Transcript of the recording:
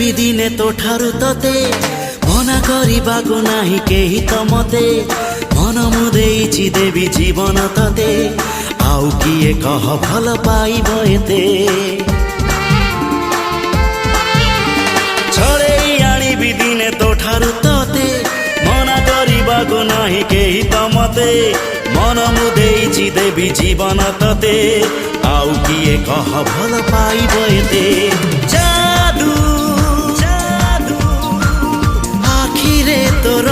देबी दिने तो ठारू तते मना करिबाको नाही केही त मते मन मुदेइछि देबी जीवन तते आउ किए कह भल पाइब एते छड़ेई आनिबी दिने तो ठारू तते मना करिबाको नाही केही त मते मन मुदेइछि देबी जीवन तते आउ किए कह भल पाइब एते जादू जादू आखिरे तोर